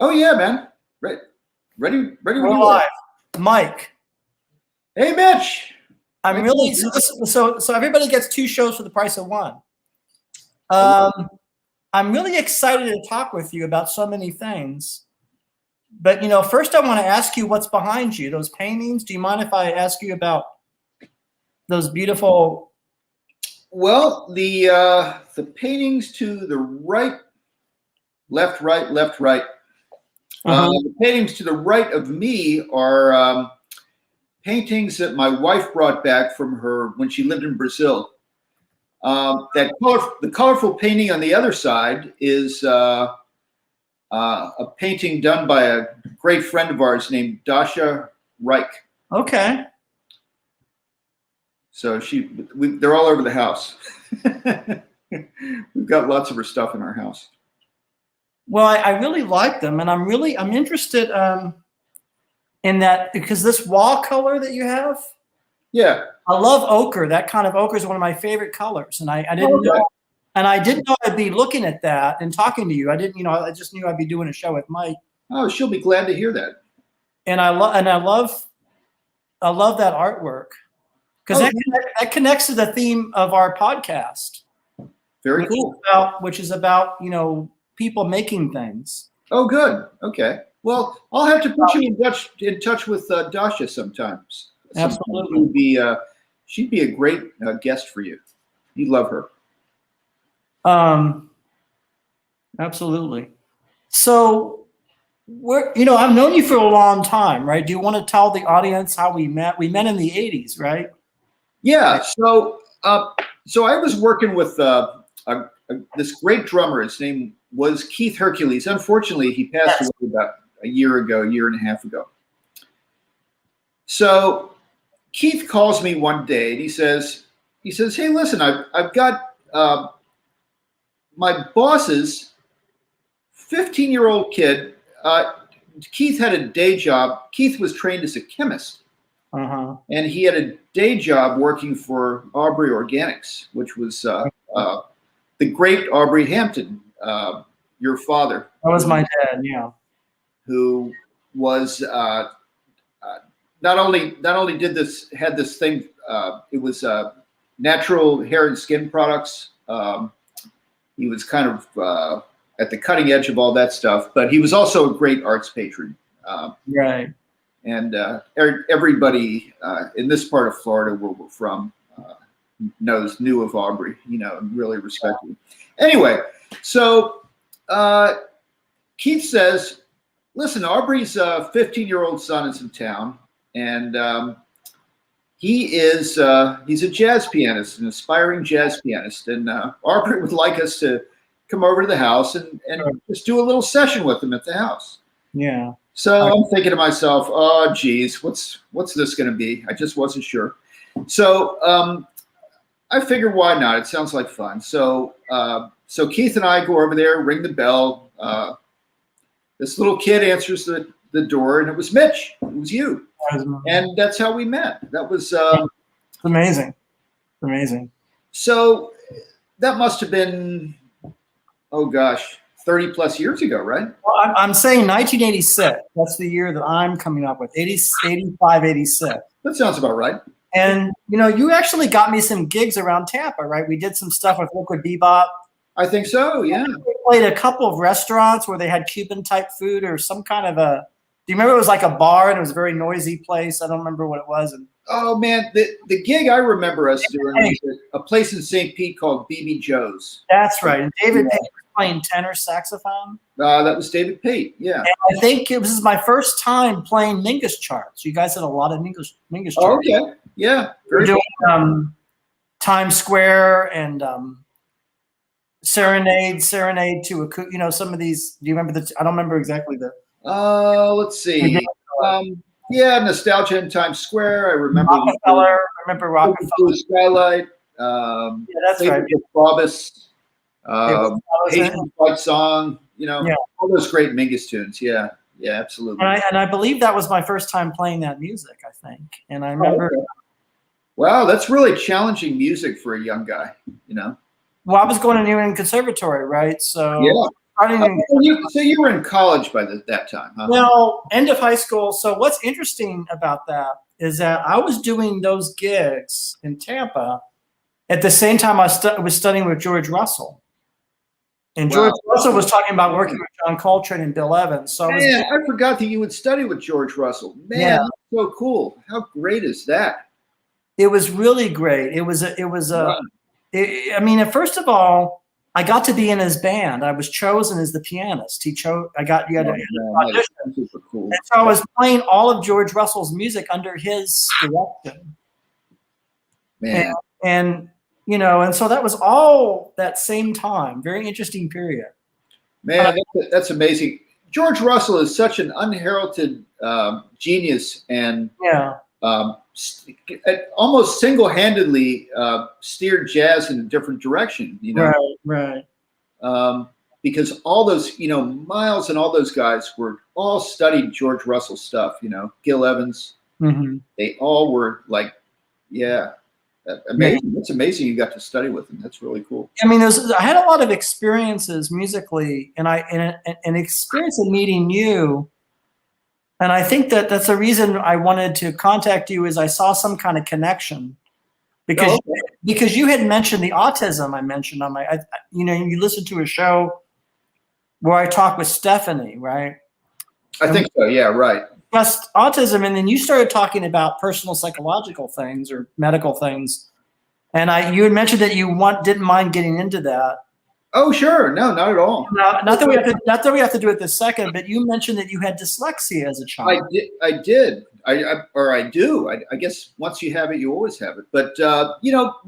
Oh yeah, man. Ready, ready when We're you are. live. Mike, Hey, Mitch. How I'm you really doing? so everybody gets two shows for the price of one. Um, I'm really excited to talk with you about so many things. But first I want to ask you what's behind you. Those paintings. Do you mind if I ask you about those beautiful? Well, the paintings to the right, left, right, left, right. The paintings to the right of me are paintings that my wife brought back from her when she lived in Brazil. The colorful painting on the other side is a painting done by a great friend of ours named Dasha Reich. Okay. So they're all over the house. We've got lots of her stuff in our house. Well, I really like them, and I'm interested in that because this wall color that you have. Yeah. I love ochre. That kind of ochre is one of my favorite colors, and I didn't Okay. know. And I didn't know I'd be looking at that and talking to you. I didn't, I just knew I'd be doing a show with Mike. Oh, she'll be glad to hear that. And I love that artwork because that connects to the theme of our podcast. Very cool. Which is about people making things. Oh, good. Okay. Well, I'll have to put you in touch with Dasha sometimes. Absolutely. She'd be a great guest for you. You'd love her. Absolutely. So I've known you for a long time, right? Do you want to tell the audience how we met? We met in the 80s, right? Yeah. So I was working with this great drummer. His name was Keith Hercules. Unfortunately, he passed away about a year and a half ago. So Keith calls me one day and he says, "Hey, listen, I've got my boss's 15-year-old kid." Keith had a day job. Keith was trained as a chemist. And he had a day job working for Aubrey Organics, which was the great Aubrey Hampton, your father. That was my dad, yeah. Who was not only had this thing. It was natural hair and skin products. He was kind of at the cutting edge of all that stuff, but he was also a great arts patron. Right. And everybody in this part of Florida where we're from knew of Aubrey, and really respected him. Anyway, so Keith says, "Listen, Aubrey's 15-year-old son is in town, and he's a jazz pianist, an aspiring jazz pianist, and Aubrey would like us to come over to the house and just do a little session with him at the house." Yeah. So I'm thinking to myself, "Oh, geez, what's this going to be?" I just wasn't sure. So I figured, why not? It sounds like fun. So Keith and I go over there, ring the bell. This little kid answers the door, and it was Mitch. It was you, and that's how we met. That was it's amazing. It's amazing. So that must have been, oh gosh, 30 plus years ago, right? Well, I'm saying 1986. That's the year that I'm coming up with. 85, 86. That sounds about right. And you actually got me some gigs around Tampa, right? We did some stuff with Liquid Bebop. I think so, yeah. We played a couple of restaurants where they had Cuban type food or some kind of a. Do you remember it was like a bar and it was a very noisy place? I don't remember what it was. And oh man, the gig I remember us doing was a place in St. Pete called BB Joe's. That's right. And David Pate was playing tenor saxophone. That was David Pate, yeah. And I think this is my first time playing Mingus charts. You guys had a lot of Mingus charts. Oh, okay, yeah. We're doing Times Square and Serenade to some of these. Do you remember I don't remember exactly the. Let's see. Yeah, Nostalgia in Times Square. I remember Rockefeller. I remember Rockefeller. Skylight. Yeah, that's right. Bobus. Asian Fight Song. All those great Mingus tunes. Yeah, absolutely. And I believe that was my first time playing that music. I think, and I remember. Oh, okay. Wow, that's really challenging music for a young guy. Well, I was going to New England Conservatory, right? So yeah. So you were in college by that time, huh? Well, end of high school. So what's interesting about that is that I was doing those gigs in Tampa at the same time I was studying with George Russell. And George Russell was talking about working with John Coltrane and Bill Evans. So I forgot that you would study with George Russell. Man, yeah. That's so cool. How great is that? It was really great. Wow. I mean, first of all, I got to be in his band. I was chosen as the pianist. You had an audition. Super cool. And so I was playing all of George Russell's music under his direction. Man. And and so that was all that same time. Very interesting period. Man, that's amazing. George Russell is such an unheralded genius, and almost single-handedly steered jazz in a different direction. Right. Because all those, Miles and all those guys were all studied George Russell stuff. Gil Evans. Mm-hmm. They all were like, amazing. It's amazing you got to study with him. That's really cool. I mean, I had a lot of experiences musically, and an experience of meeting you. And I think that's the reason I wanted to contact you is I saw some kind of connection because you had mentioned the autism I mentioned on you listened to a show where I talked with Stephanie, right? I think so. Yeah, right. Just autism, and then you started talking about personal psychological things or medical things, and you had mentioned that you didn't mind getting into that. Oh, sure. No, not at all. Not that we have to do it this second, but you mentioned that you had dyslexia as a child. I did. I do. I guess once you have it, you always have it. But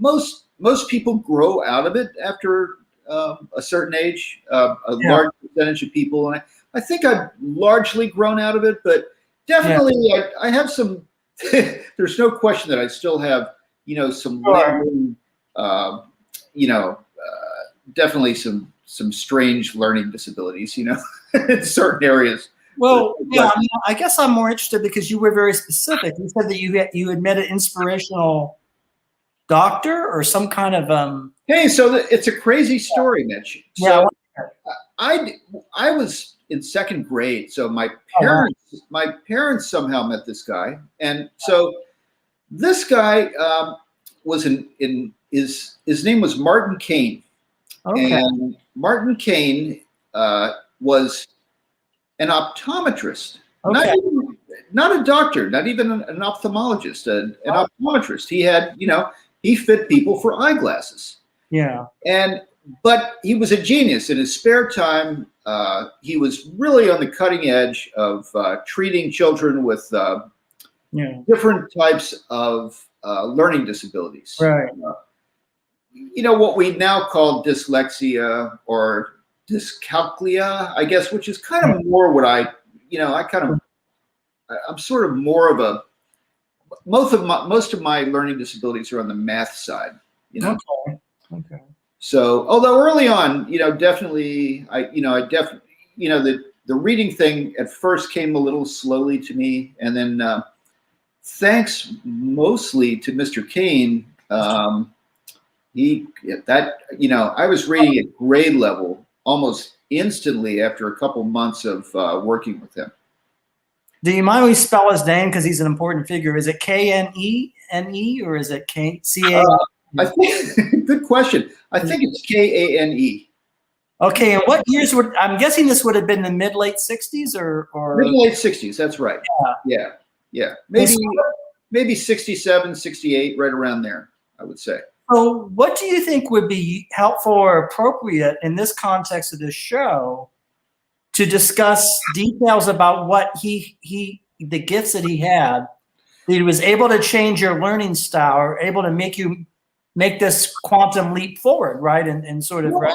most people grow out of it after a certain age. Large percentage of people, and I think I've largely grown out of it, but. Definitely, I have some. There's no question that I still have, some lingering, definitely some strange learning disabilities, in certain areas. Well, I guess I'm more interested because you were very specific. You said that you had met an inspirational doctor or some kind of. Hey, so it's a crazy story, Mitch. So I was in second grade, so my parents somehow met this guy, and so this guy was his name was Martin Kane, and Martin Kane was an optometrist, not a doctor, not even an ophthalmologist, an optometrist. He had, he fit people for eyeglasses. Yeah, but he was a genius. In his spare time, he was really on the cutting edge of treating children with different types of learning disabilities. Right. What we now call dyslexia or dyscalculia, I guess, which is kind of more what I'm sort of more of a. Most of my learning disabilities are on the math side. Okay. So, although early on, definitely, the reading thing at first came a little slowly to me, and then thanks mostly to Mr. Kane, I was reading at grade level almost instantly after a couple months of working with him. Do you mind we spell his name because he's an important figure? Is it K-N-E-N-E or is it C-A? I think good question. I think it's K-A-N-E. Okay, and what years I'm guessing this would have been the mid-late 60s or mid-late 60s, that's right. Yeah. Maybe 67, 68, right around there, I would say. So what do you think would be helpful or appropriate in this context of this show to discuss details about what the gifts that he had, that he was able to change your learning style or able to make this quantum leap forward, right? And sort of, right?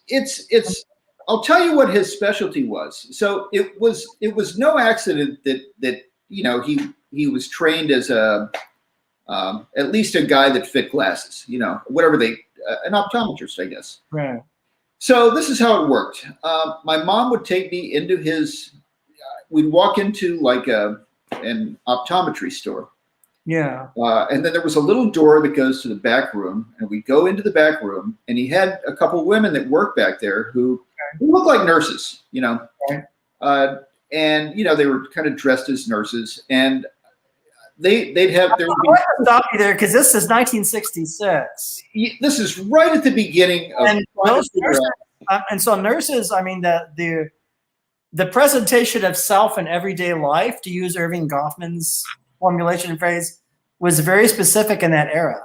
It's. I'll tell you what his specialty was. So it was no accident that he was trained as at least a guy that fit glasses. Whatever an optometrist, I guess. Right. So this is how it worked. My mom would take me into his. We'd walk into like an optometry store. Yeah. And then there was a little door that goes to the back room, and we go into the back room, and he had a couple women that worked back there who They looked like nurses, you know. Okay. And you know, they were kind of dressed as nurses, and they'd have I want to stop you there because this is 1966. this is right at the beginning of And trying to figure nurses, out. and so nurses, I mean, the presentation of self in everyday life, to use Irving Goffman's formulation and phrase, was very specific in that era,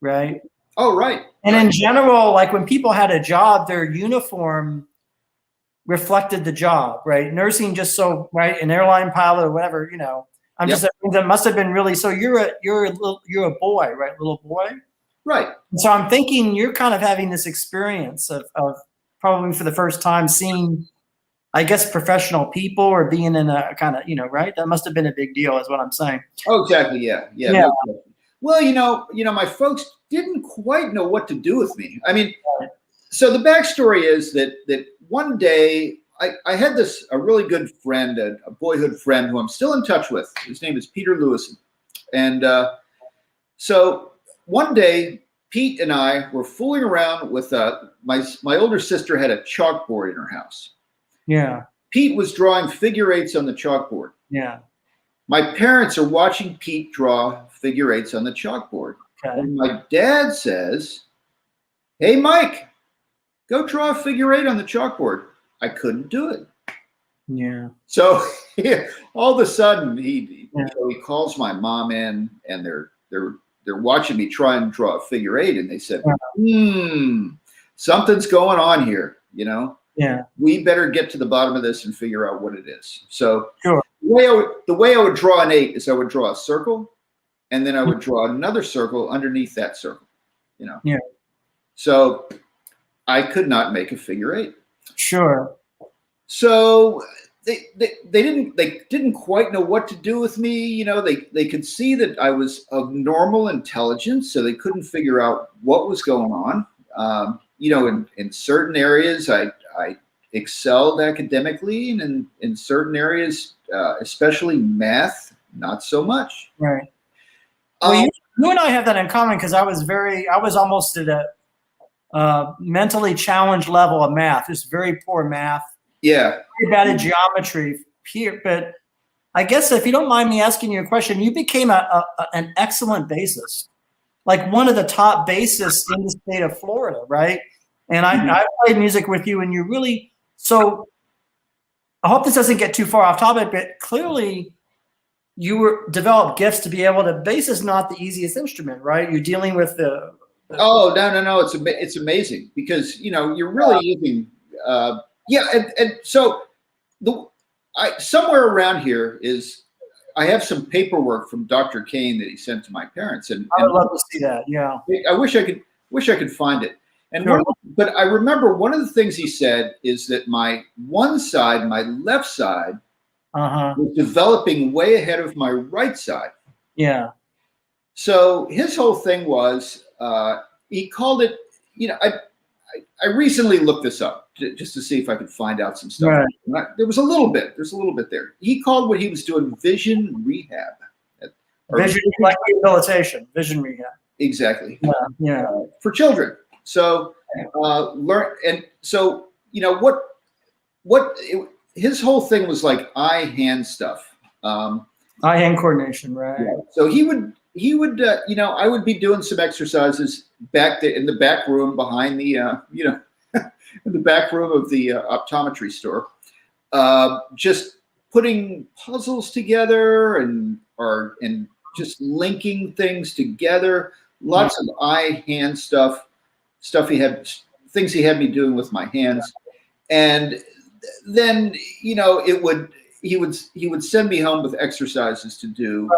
right? Oh, right. And in general, like when people had a job, their uniform reflected the job, right? Nursing, just so, right, an airline pilot or whatever, you know. I'm Yep. just, that must have been really. So you're a boy, right, little boy. Right. And so I'm thinking you're kind of having this experience of probably for the first time seeing, I guess, professional people or being in a kind of, you know, right? That must have been a big deal, is what I'm saying. Oh, exactly. Yeah. Yeah. Yeah. No question. Well, you know, my folks didn't quite know what to do with me. I mean, so the backstory is that one day I had a really good friend, a boyhood friend who I'm still in touch with. His name is Peter Lewison. And so one day, Pete and I were fooling around with my older sister had a chalkboard in her house. Yeah. Pete was drawing figure eights on the chalkboard. Yeah. My parents are watching Pete draw figure eights on the chalkboard. Okay. And my dad says, "Hey, Mike, go draw a figure eight on the chalkboard." I couldn't do it. Yeah. So all of a sudden, he Yeah. he calls my mom in, and they're watching me try and draw a figure eight, and they said, something's going on here. You know, Yeah. we better get to the bottom of this and figure out what it is. So Sure. the way I would draw an eight is I would draw a circle, and then I would draw another circle underneath that circle. You know. Yeah. So I could not make a figure eight. Sure. So they didn't quite know what to do with me. You know, they could see that I was of normal intelligence, so they couldn't figure out what was going on. You know, in certain areas, I excelled academically, and in certain areas, especially math, not so much. Right. Well, you and I have that in common because I was almost at a mentally challenged level of math, just very poor math. Yeah. Very bad at geometry here, but I guess if you don't mind me asking you a question, you became an excellent bassist, like one of the top bassists in the state of Florida, right? And I played music with you, and you really, so I hope this doesn't get too far off topic, but clearly you developed gifts to be able to, bass is not the easiest instrument, right? You're dealing with the Oh, no. It's amazing because, you know, you're really using, and so somewhere around here is, I have some paperwork from Dr. Kane that he sent to my parents, and I would love to see that. Yeah. I wish I could find it. And Sure. but I remember one of the things he said is that my left side, was developing way ahead of my right side. Yeah. So his whole thing was, he called it, you know, I recently looked this up just to see if I could find out some stuff. Right. There's a little bit there. He called what he was doing vision rehab. Vision, like rehabilitation, vision rehab. Exactly. Yeah. For children. So learn, and so, you know, his whole thing was like eye-hand stuff. Eye-hand coordination, right? Yeah. So he would, you know, I would be doing some exercises back there in the back room behind the, you know, in the back room of the optometry store, just putting puzzles together and just linking things together. Lots of eye-hand stuff. Things he had me doing with my hands, and then, you know, he would send me home with exercises to do.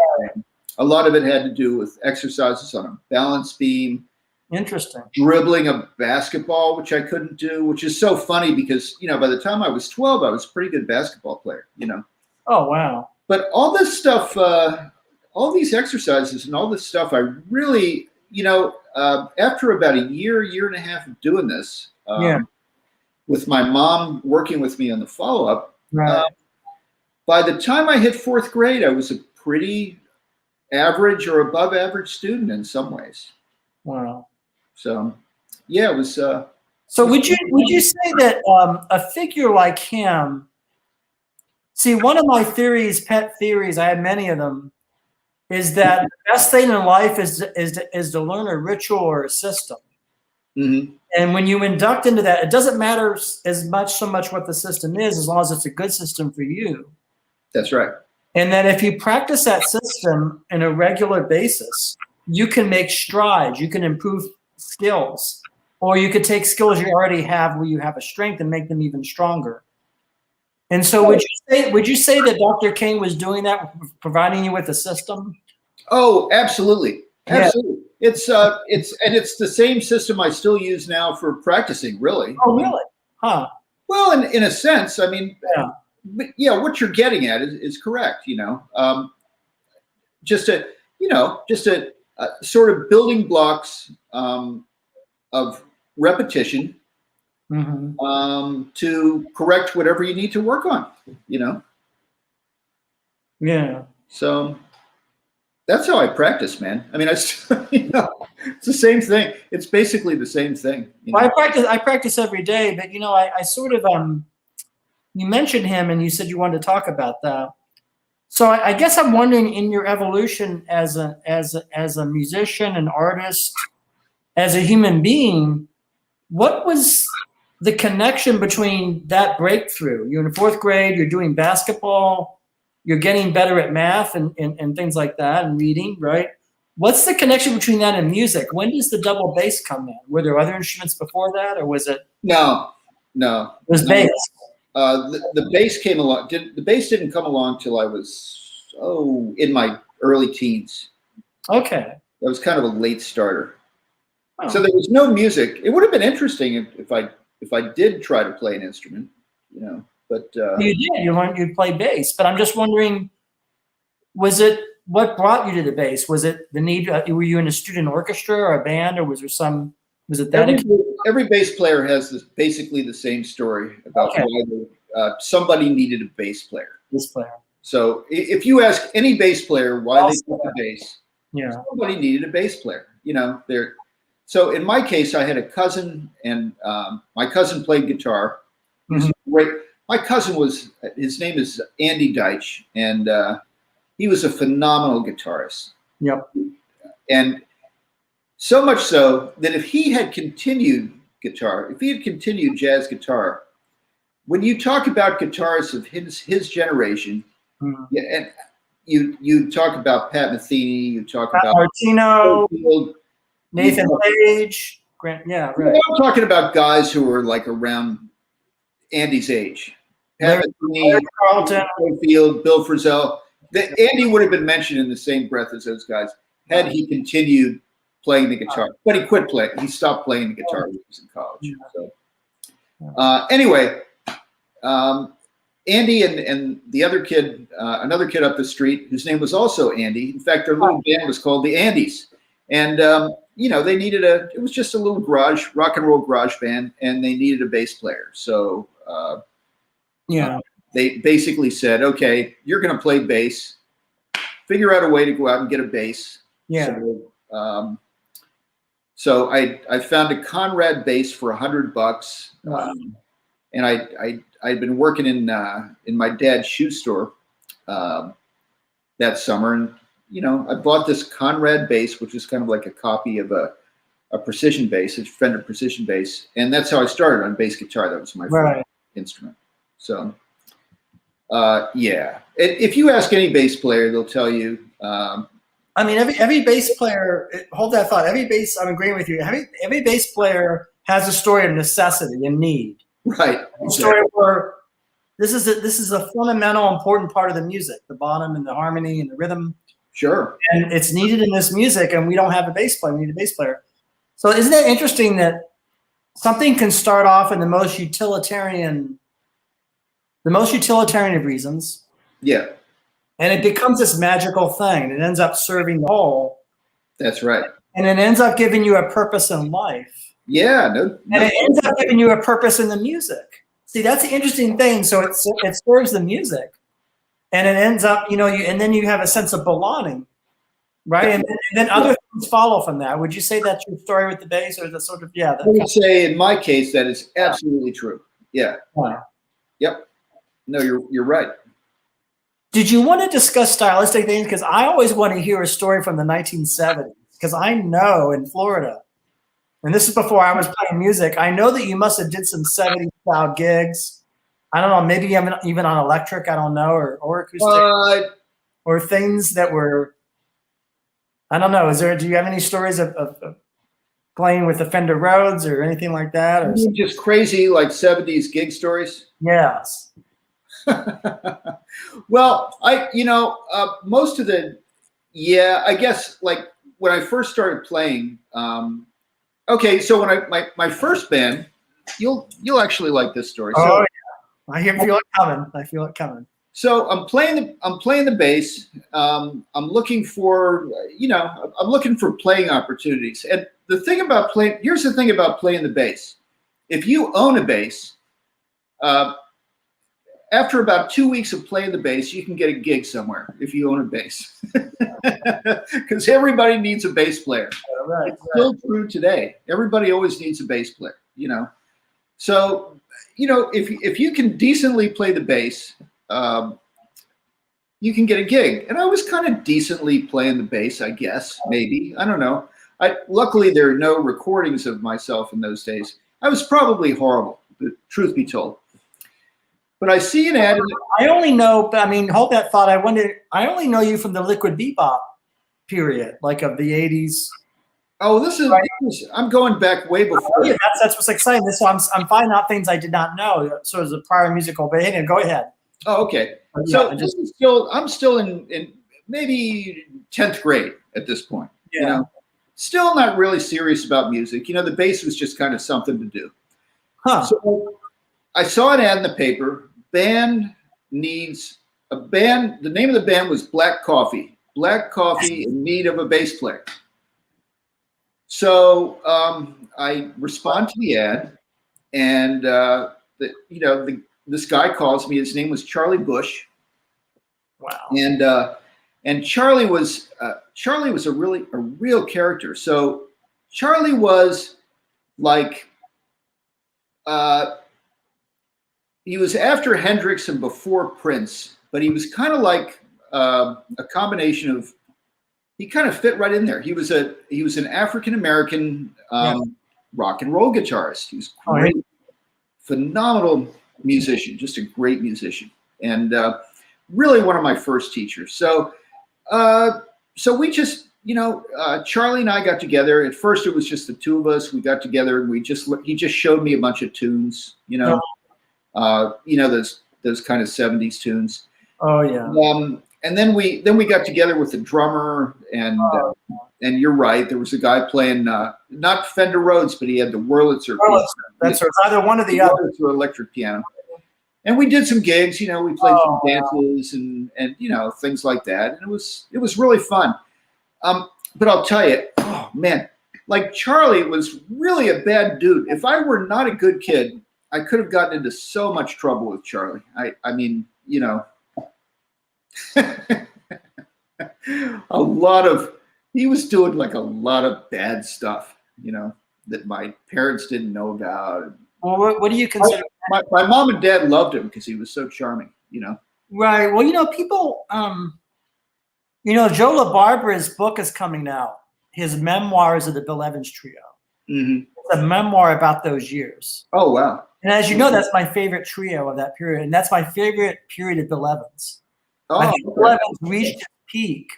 A lot of it had to do with exercises on a balance beam. Interesting. Dribbling a basketball, which I couldn't do, which is so funny because, you know, by the time I was 12, I was a pretty good basketball player, you know. Oh, wow. But all this stuff, all these exercises and all this stuff, I really, you know, after about a year and a half of doing this, with my mom working with me on the follow-up, right. By the time I hit 4th grade, I was a pretty average or above average student in some ways. Wow. So, yeah, it was. So would you say that a figure like him? See, one of my theories, pet theories, I have many of them, is that the best thing in life is to learn a ritual or a system. Mm-hmm. And when you induct into that, it doesn't matter so much what the system is, as long as it's a good system for you. That's right. And that if you practice that system on a regular basis, you can make strides, you can improve skills, or you could take skills you already have where you have a strength and make them even stronger. And so would you say that Dr. King was doing that, providing you with a system? Oh, absolutely. Absolutely. Yeah. It's the same system I still use now for practicing, really. Oh, really? Huh. Well, in a sense, I mean, yeah. But yeah, what you're getting at is correct. Just a sort of building blocks of repetition to correct whatever you need to work on. Yeah. So that's how I practice, man. I mean, it's the same thing. It's basically the same thing. Well, I practice every day, but I sort of you mentioned him and you said you wanted to talk about that. So I guess I'm wondering, in your evolution as a musician, an artist, as a human being, what was the connection between that breakthrough? You're in fourth grade, you're doing basketball, you're getting better at math and things like that, and reading, right? What's the connection between that and music? When does the double bass come in? Were there other instruments before that, or was it? No. It was bass. The bass came along. The bass didn't come along till I was in my early teens. Okay. I was kind of a late starter. Oh. So there was no music. It would have been interesting if I did try to play an instrument, But you did. You learned you play bass, but I'm just wondering, what brought you to the bass? Was it the need? Were you in a student orchestra or a band, or was it that? Every bass player has basically the same story about why somebody needed a bass player. Bass player. So if you ask any bass player why they took the bass, somebody needed a bass player. So in my case, I had a cousin, and my cousin played guitar. He was great. My cousin his name is Andy Deitch, and he was a phenomenal guitarist. Yep. And so much so that if he had continued jazz guitar, when you talk about guitarists of his generation, and you talk about Pat Metheny, you talk about Martino, Nathan Page, Grant. Yeah, right. I'm talking about guys who were like around Andy's age. Pat Metheny, Carlton, Field, Bill Frisell. Andy would have been mentioned in the same breath as those guys had he continued playing the guitar, but he quit playing. He stopped playing the guitar when he was in college. So, anyway, Andy and the other kid, another kid up the street, whose name was also Andy. In fact, their little band was called the Andys, and they needed it was just a little rock and roll garage band, and they needed a bass player. So, they basically said, "Okay, you're going to play bass. Figure out a way to go out and get a bass." Yeah. So I found a Conrad bass for $100, and I'd been working in my dad's shoe store that summer, and I bought this Conrad bass, which is kind of like a copy of a precision bass, a Fender precision bass, and that's how I started on bass guitar. That was my first instrument. So if you ask any bass player, they'll tell you. I mean, every bass player. Hold that thought. I'm agreeing with you. Every bass player has a story of necessity and need. Right. A story where this is a fundamental, important part of the music: the bottom and the harmony and the rhythm. Sure. And it's needed in this music, and we don't have a bass player. We need a bass player. So isn't it interesting that something can start off in the most utilitarian of reasons? Yeah. And it becomes this magical thing. It ends up serving the whole. That's right. And it ends up giving you a purpose in life. Yeah. And it ends up giving you a purpose in the music. See, that's the interesting thing. So it serves the music. And it ends up, and then you have a sense of belonging. Right, and then other things follow from that. Would you say that's your story with the bass, or the sort of I would say in my case that is absolutely true. Yeah. Wow. Yep. No, you're right. Did you want to discuss stylistic things? Because I always want to hear a story from the 1970s. Because I know in Florida, and this is before I was playing music, I know that you must have did some 70s style gigs. I don't know, maybe even on electric, I don't know, or acoustic, or things that were, I don't know. Do you have any stories of playing with the Fender Rhodes or anything like that? Or just crazy like 70s gig stories? Yes. Well, most of I guess like when I first started playing, okay, so when my first band, you'll actually like this story. Oh, yeah. I feel it coming. So I'm playing the bass. I'm looking for playing opportunities. And here's the thing about playing the bass. If you own a bass, after about 2 weeks of playing the bass, you can get a gig somewhere if you own a bass. Because everybody needs a bass player. Right, it's still true today. Everybody always needs a bass player, So, if you can decently play the bass, you can get a gig. And I was kind of decently playing the bass, I guess, maybe. I don't know. Luckily, there are no recordings of myself in those days. I was probably horrible, the truth be told. But I see an ad. I only know, hold that thought. I only know you from the Liquid Bebop period, like of the 80s. Oh, I'm going back way before. Oh, yeah, that's what's exciting. So I'm finding out things I did not know. So as a prior musical, but anyway, go ahead. Oh, okay. So I'm still in maybe 10th grade at this point. Yeah. Still not really serious about music. The bass was just kind of something to do. Huh. So I saw an ad in the paper. Band needs a band. The name of the band was Black Coffee. Black Coffee in need of a bass player. So I respond to the ad, and this guy calls me. His name was Charlie Bush. Wow. And Charlie was a real character. So Charlie was like he was after Hendrix and before Prince, but he was kind of like a combination of. He kind of fit right in there. He was an African American rock and roll guitarist. He was great, phenomenal musician, just a great musician, and really one of my first teachers. So we just, Charlie and I got together. At first, it was just the two of us. We got together and he just showed me a bunch of tunes, those kind of 70s tunes. Oh yeah. And then we got together with the drummer, and you're right. There was a guy playing not Fender Rhodes, but he had the Wurlitzer. That's right. Either one or the other. Wurlitzer electric piano. And we did some gigs. We played some dances and things like that. And it was really fun. But I'll tell you, oh man, like Charlie was really a bad dude. If I were not a good kid, I could have gotten into so much trouble with Charlie. He was doing like a lot of bad stuff, that my parents didn't know about. Well, what do you consider? My mom and dad loved him because he was so charming, Right. Well, people, Joe LaBarbera's book is coming out. His memoirs of the Bill Evans Trio. Mm-hmm. It's a memoir about those years. Oh, wow. And as you know, that's my favorite trio of that period. And that's my favorite period of Bill Evans. Oh, I think Bill Evans reached his peak,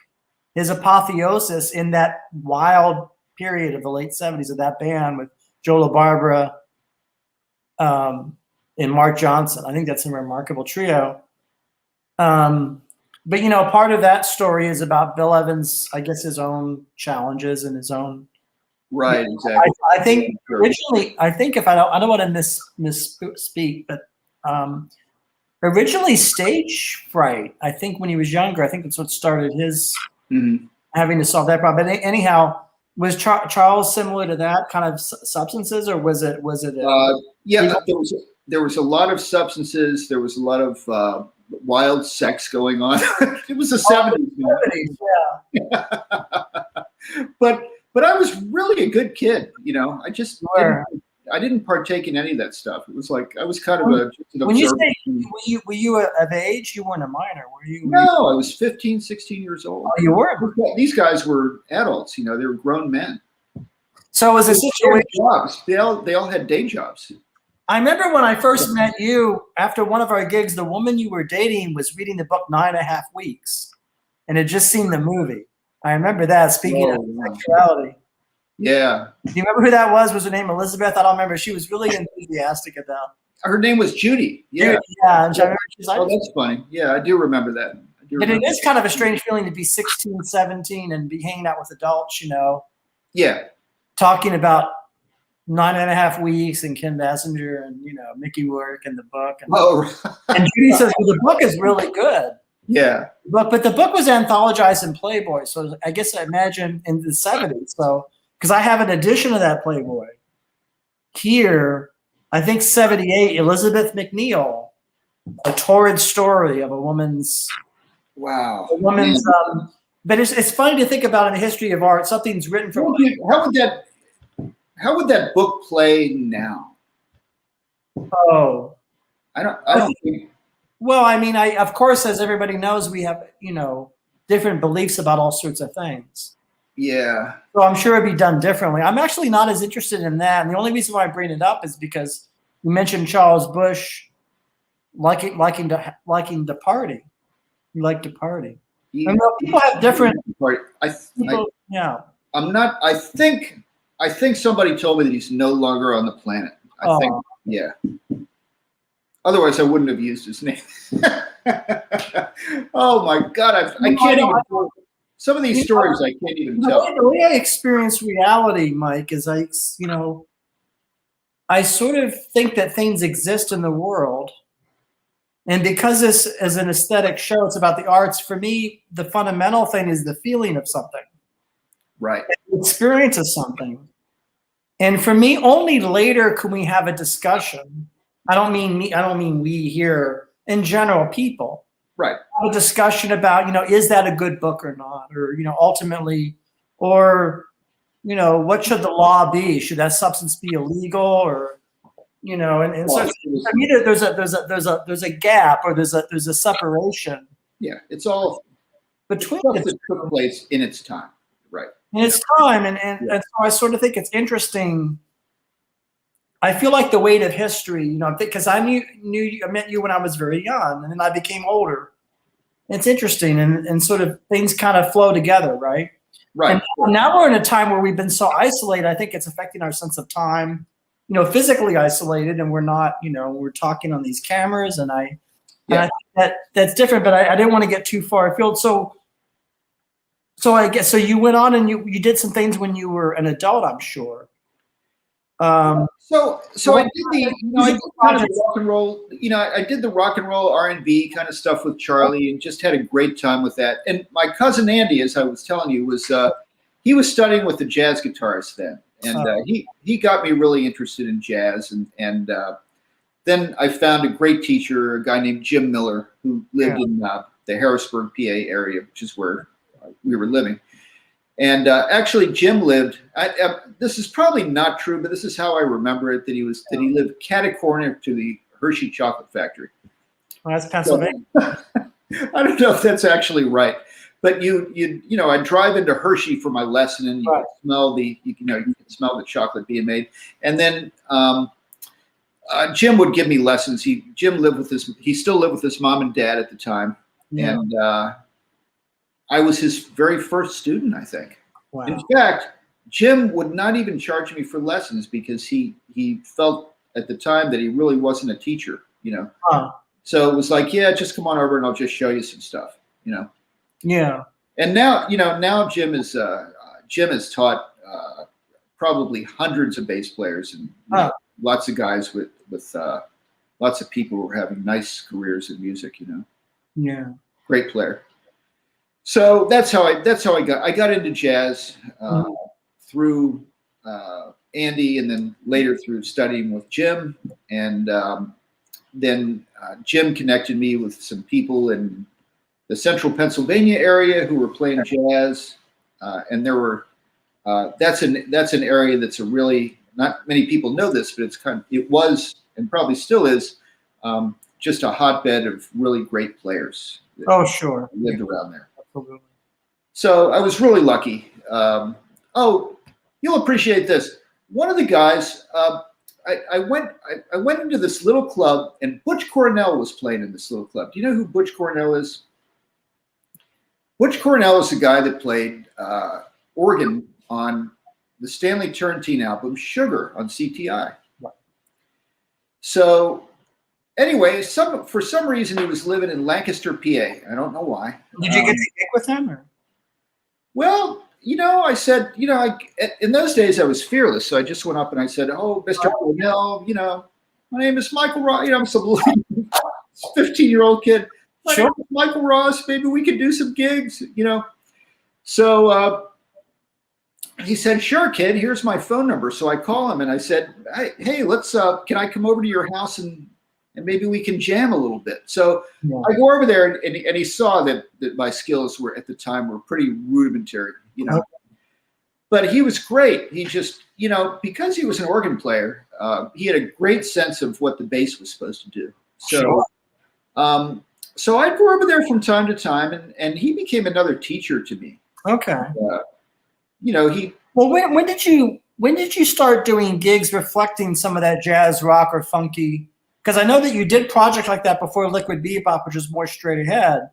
his apotheosis in that wild period of the late 70s of that band with Joe LaBarbera and Mark Johnson. I think that's a remarkable trio. But, part of that story is about Bill Evans, I guess, his own challenges and his own. Right, exactly. I think originally, if I don't want to misspeak, but originally stage fright, I think when he was younger, I think that's what started his having to solve that problem. But anyhow, was Charles similar to that kind of substances, or was it? Yeah, there was a lot of substances. There was a lot of wild sex going on. It was the 70s, man. 70s, But I was really a good kid, you know. Sure. I didn't partake in any of that stuff. It was like I was kind of just an When you observer. say, were you of age? You weren't a minor, were you? No, I was 15, 16 years old. Oh, you were. These guys were adults, you know. They were grown men. So it was a They had situation. jobs. They all had day jobs. I remember when I first met you after one of our gigs, the woman you were dating was reading the book 9.5 Weeks, and had just seen the movie. I remember that. Speaking of sexuality. Yeah. Do you remember who that was? Was her name Elizabeth? I don't remember. She was really enthusiastic about. Her name was Judy. Yeah. Judy, yeah. And I remember she's like, Oh, that's funny. Yeah, I do remember that. and it is kind of a strange feeling to be 16, 17 and be hanging out with adults, you know. Yeah. Talking about 9.5 Weeks and Ken Basinger and, you know, Mickey Rourke and the book. And, and Judy says, well, the book is really good. Yeah. But the book was anthologized in Playboy. So I guess I imagine in the 70s. So, because I have an edition of that Playboy here, I think 78, Elizabeth McNeil, A Torrid Story of a Woman's. Wow. A woman's. But it's funny to think about in the history of art. Something's written from. How would that book play now? Oh. I don't think. Well, I mean, of course, as everybody knows, we have, you know, different beliefs about all sorts of things. Yeah. So I'm sure it'd be done differently. I'm actually not as interested in that. And the only reason why I bring it up is because you mentioned Charles Busch liking to party. You like to party. And people have different. Yeah. I'm not. I think somebody told me that he's no longer on the planet. I think. Yeah. Otherwise, I wouldn't have used his name. Oh my God! I can't even. Some of these stories I can't even tell. The way I experience reality, Mike, is I sort of think that things exist in the world. And because this is an aesthetic show, it's about the arts. For me, the fundamental thing is the feeling of something. Right. The experience of something. And for me, only later can we have a discussion. I don't mean me. I don't mean we here. In general, people. Right. Have a discussion about, you know, is that a good book or not? Or, you know, ultimately, or, you know, what should the law be? Should that substance be illegal? Or, you know, and so I mean, there's a gap, or there's a separation. Yeah, it's all between stuff that took place in its time. Right. In its time, and so I sort of think it's interesting. I feel like the weight of history, you know, because I met you when I was very young, and then I became older. It's interesting, and sort of things kind of flow together, right? Right. And now we're in a time where we've been so isolated. I think it's affecting our sense of time. You know, physically isolated, and we're not. You know, we're talking on these cameras, and I think that's different. But I didn't want to get too far afield. So I guess you went on and you did some things when you were an adult, I'm sure. So I did I did kind of rock and roll. You know, I did the rock and roll R&B kind of stuff with Charlie, and just had a great time with that. And my cousin Andy, as I was telling you, was he was studying with the jazz guitarist then, and he got me really interested in jazz. And then I found a great teacher, a guy named Jim Miller, who lived in the Harrisburg, PA area, which is where we were living. And actually, Jim lived. This is probably not true, but this is how I remember it. That he lived catty-corner to the Hershey Chocolate Factory. Well, that's Pennsylvania. So, I don't know if that's actually right, but you know, I'd drive into Hershey for my lesson, and you could smell you could smell the chocolate being made. And then Jim would give me lessons. He still lived with his mom and dad at the time, and I was his very first student, I think. Wow. In fact, Jim would not even charge me for lessons because he felt at the time that he really wasn't a teacher, you know. So it was like, yeah, just come on over and I'll just show you some stuff, you know. Yeah. And now, you know, Jim has taught probably hundreds of bass players and lots of guys with lots of people who are having nice careers in music, you know. Yeah. Great player. So that's how I got into jazz through Andy, and then later through studying with Jim. And then Jim connected me with some people in the central Pennsylvania area who were playing jazz, and there were that's an area that's a really, not many people know this, but it was and probably still is just a hotbed of really great players. Oh, sure. Lived around there. Absolutely. So I was really lucky. Oh, you'll appreciate this. One of the guys, I went into this little club, and Butch Cornell was playing in this little club. Do you know who Butch Cornell is? Butch Cornell is the guy that played organ on the Stanley Turrentine album "Sugar" on CTI. So anyway, for some reason he was living in Lancaster, PA. I don't know why. Did you get to gig with him? Or? Well, I said, in those days I was fearless, so I just went up and I said, "Oh, Mr. Cornell, my name is Michael Ross. I'm some 15-year-old kid. My name is Michael Ross. Maybe we could do some gigs, So he said, "Sure, kid. Here's my phone number." So I call him and I said, "Hey, let's. Can I come over to your house and maybe we can jam a little bit?" So I go over there and he saw that my skills were at the time were pretty rudimentary, But he was great. He just, because he was an organ player, he had a great sense of what the bass was supposed to do. So, so I'd go over there from time to time, and he became another teacher to me. Okay. He. Well, when did you start doing gigs reflecting some of that jazz, rock, or funky? Because I know that you did projects like that before Liquid Bebop, which was more straight ahead.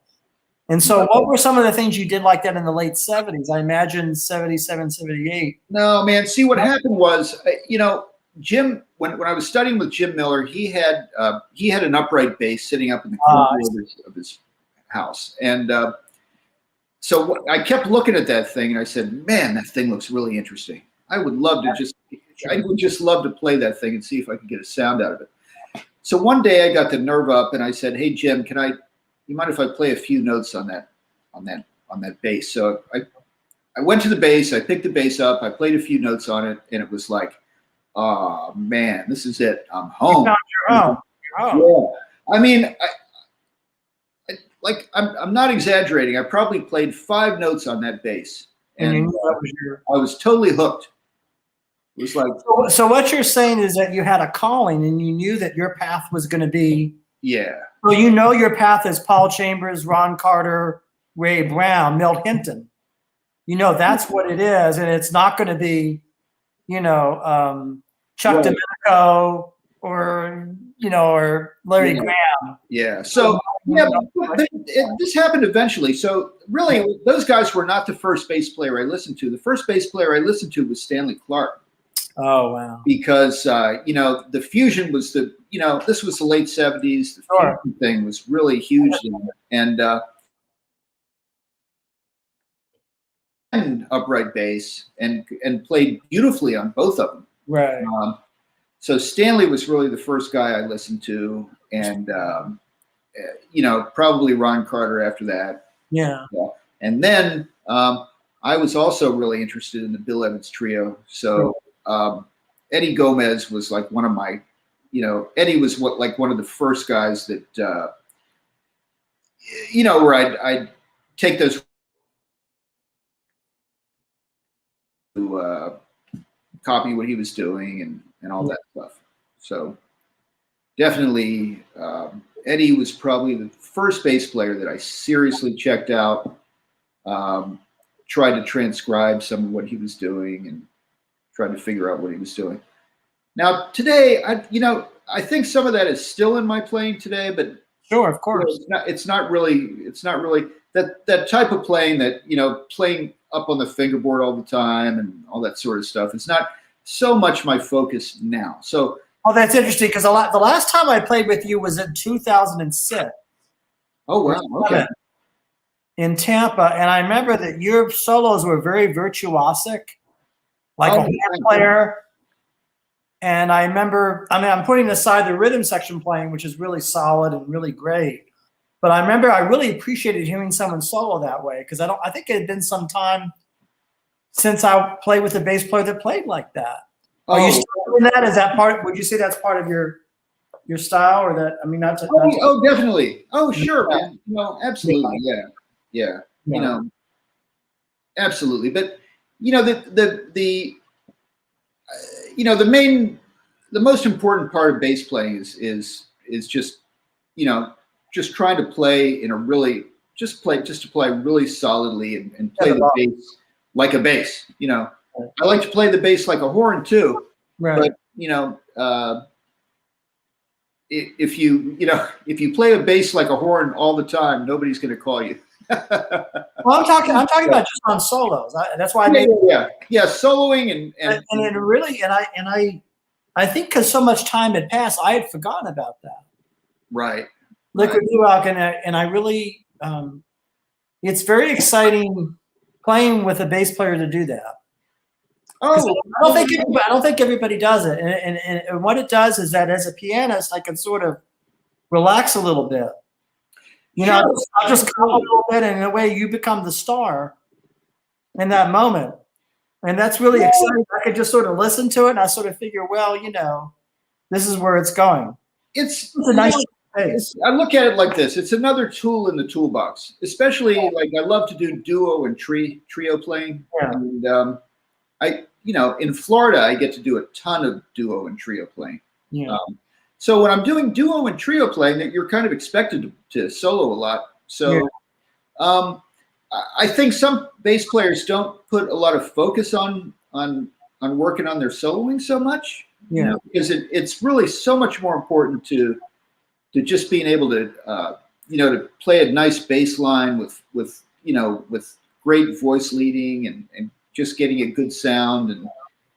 And so what were some of the things you did like that in the late 70s? I imagine 77, 78. No, man. See, what happened was, Jim, when I was studying with Jim Miller, he had an upright bass sitting up in the corner of his house. And so I kept looking at that thing and I said, "Man, that thing looks really interesting. I would just love to play that thing and see if I could get a sound out of it." So one day I got the nerve up and I said, "Hey Jim, you mind if I play a few notes on that bass?" So I went to the bass, I picked the bass up, I played a few notes on it, and it was like, "Oh man, this is it. I'm home." Yeah. I mean, I'm not exaggerating. I probably played 5 notes on that bass, and I was totally hooked. It was like, so what you're saying is that you had a calling and you knew that your path was going to be. Yeah. So your path is Paul Chambers, Ron Carter, Ray Brown, Milt Hinton. That's what it is, and it's not going to be, Chuck Domenico or Larry Graham. Yeah. So this happened eventually. So really, those guys were not the first bass player I listened to. The first bass player I listened to was Stanley Clarke. Oh, wow. Because, the fusion was this was the late 70s. The fusion thing was really huge then. And upright bass and played beautifully on both of them. Right. So Stanley was really the first guy I listened to. And, probably Ron Carter after that. Yeah. And then I was also really interested in the Bill Evans trio. So Eddie Gomez was like one of my, Eddie was one of the first guys that, where I'd take those to copy what he was doing and all that stuff. So definitely Eddie was probably the first bass player that I seriously checked out, tried to transcribe some of what he was doing and tried to figure out what he was doing. Now today, I think some of that is still in my playing today, but sure, of course, it's not really that type of playing that, playing up on the fingerboard all the time and all that sort of stuff. It's not so much my focus now. So, that's interesting because the last time I played with you was in 2006. Oh wow, okay. In Tampa, and I remember that your solos were very virtuosic, like a hand player. And I remember, I'm putting aside the rhythm section playing, which is really solid and really great. But I remember I really appreciated hearing someone solo that way because I think it had been some time since I played with a bass player that played like that. Are you still doing that? Is that part? Would you say that's part of your your style, or that? I mean, Oh, definitely. Oh, sure, man. Absolutely. Yeah, yeah. Absolutely. But the most important part of bass playing is just just trying to play in a really just to play really solidly and play the bass like a bass. I like to play the bass like a horn too. Right. But if you play a bass like a horn all the time, nobody's going to call you. Well, I'm talking about just on solos. That's why I made soloing and it really I think because so much time had passed, I had forgotten about that. Right. Liquid Durock, and I really it's very exciting playing with a bass player to do that. Oh, I don't think everybody does it, and what it does is that as a pianist, I can sort of relax a little bit. I'll just come a little bit, and in a way, you become the star in that moment, and that's really exciting. I could just sort of listen to it, and I sort of figure, well, this is where it's going. It's a nice space. I look at it like this: it's another tool in the toolbox. Especially like I love to do duo and trio playing, and in Florida, I get to do a ton of duo and trio playing. Yeah. So when I'm doing duo and trio playing, that you're kind of expected to solo a lot. So I think some bass players don't put a lot of focus on working on their soloing so much. Because it's really so much more important to just being able to to play a nice bass line with great voice leading and just getting a good sound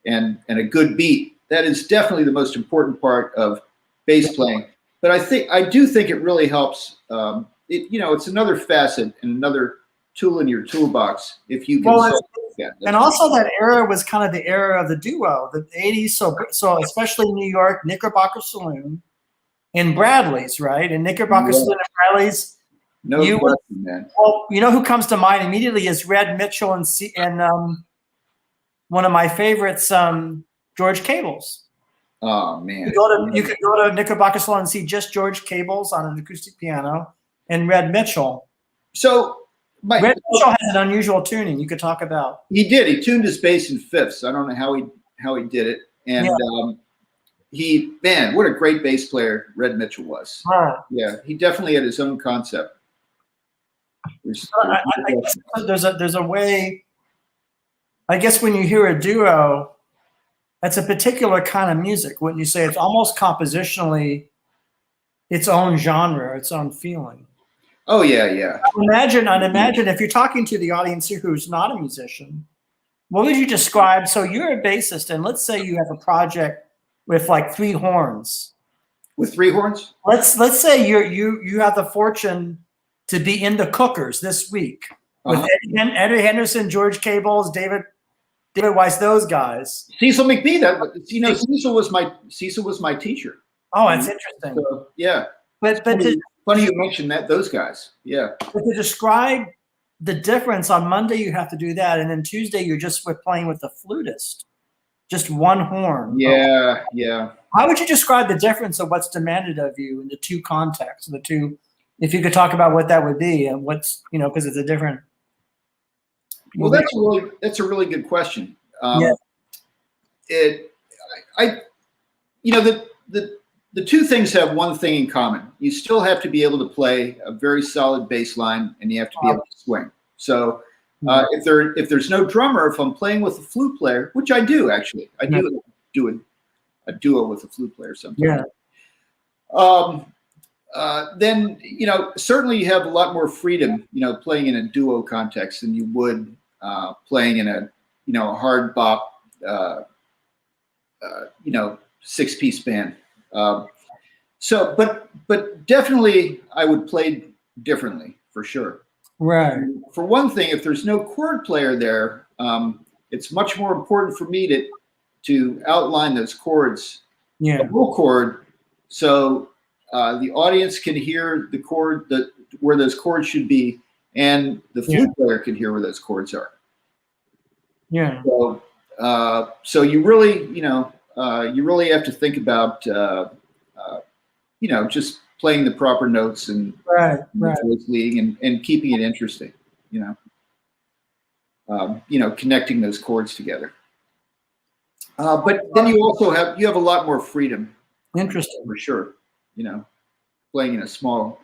and a good beat. That is definitely the most important part of bass playing. But I do think it really helps. It's another facet and another tool in your toolbox if you can. And also that era was kind of the era of the duo, the 80s. So especially New York, Knickerbocker Saloon and Bradley's, right? And Knickerbocker Saloon and Bradley's. No question, man. Well, who comes to mind immediately is Red Mitchell and one of my favorites, George Cables. Oh man! You could go to Knickerbocker Saloon and see just George Cables on an acoustic piano and Red Mitchell. So Red Mitchell has an unusual tuning. You could talk about. He did. He tuned his bass in fifths. I don't know how he did it. And what a great bass player Red Mitchell was. Yeah, he definitely had his own concept. There's a way. I guess when you hear a duo, that's a particular kind of music. Wouldn't you say it's almost compositionally its own genre, its own feeling? Oh yeah. I'd imagine if you're talking to the audience here who's not a musician, what would you describe? So you're a bassist, and let's say you have a project with like 3 horns. With 3 horns? Let's say you have the fortune to be in the Cookers this week with Eddie Henderson, George Cables, David Weiss, those guys. Cecil McBee. Cecil was my teacher. Oh, that's interesting. So, yeah. But funny you mentioned those guys. Yeah. But to describe the difference, on Monday you have to do that, and then Tuesday you're just playing with the flutist, just one horn. Yeah. How would you describe the difference of what's demanded of you in the two contexts, the two? If you could talk about what that would be and what's because it's a different. Well, that's a really good question. The two things have one thing in common. You still have to be able to play a very solid bass line, and you have to be able to swing. So if there's no drummer, if I'm playing with a flute player, which I do actually, I do a duo with a flute player sometimes. Then certainly you have a lot more freedom, playing in a duo context than you would playing in a hard bop 6-piece band. But definitely I would play differently for sure. Right. For one thing, if there's no chord player there, it's much more important for me to outline those chords, the whole chord, so the audience can hear the chord where those chords should be, and the flute player can hear where those chords are. Yeah. So you really have to think about just playing the proper notes and Right. voice leading and keeping it interesting, connecting those chords together. But then you also have a lot more freedom. Interesting. For sure. Playing in a small,